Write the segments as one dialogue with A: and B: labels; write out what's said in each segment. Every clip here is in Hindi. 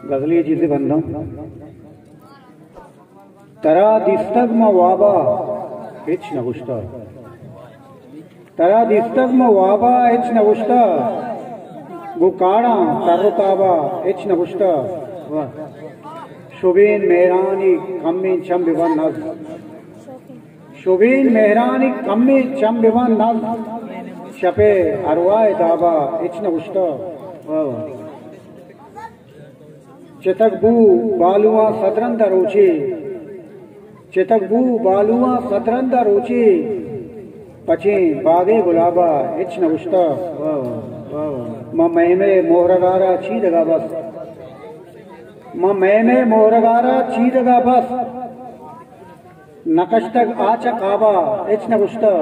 A: गजली जिसे बंदम तरा दिस्तग्म वाबा हिच नगुश्ता तरा दिस्तग्म वाबा हिच नगुश्ता गुकाड़ा तरुताबा हिच नगुश्ता शुबीन मेहरानी कम्मी चम बिवन नज शुबीन मेहरानी कम्मी चम बिवन नज शपे अरवाए दाबा हिच नगुश्ता चितकबू बालुआ सतरंदा रोची चितकबू बालुआ सतरंदा रोची पचे बागे गुलाबा हिच नगुश्ता ममे मोहरगारा चीदगा बस ममे मोहरगारा चीदगा बस नकश्तक आचा काबा हिच नगुश्ता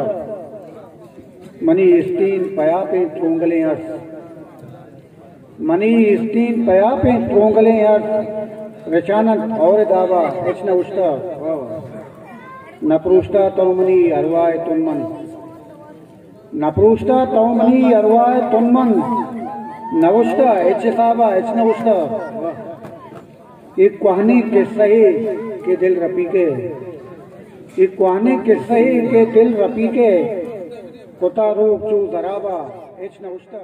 A: मनी स्टीन पया पे ट्रोंगले अर्स मनी स्टीन पया पे ट्रोंगले अर्स रचानन और दावा हिच नगुश्ता नप्रूष्टा तोमनी अरवाए तुमन नप्रूष्टा तोमनी अरवाए तुमन नगुश्ता हिच साबा हिच नगुश्ता एक कहानी के सही के दिल रपी के एक कहानी के सही के दिल रपी के कोता रोक चू जराबा हिच नगुश्ता।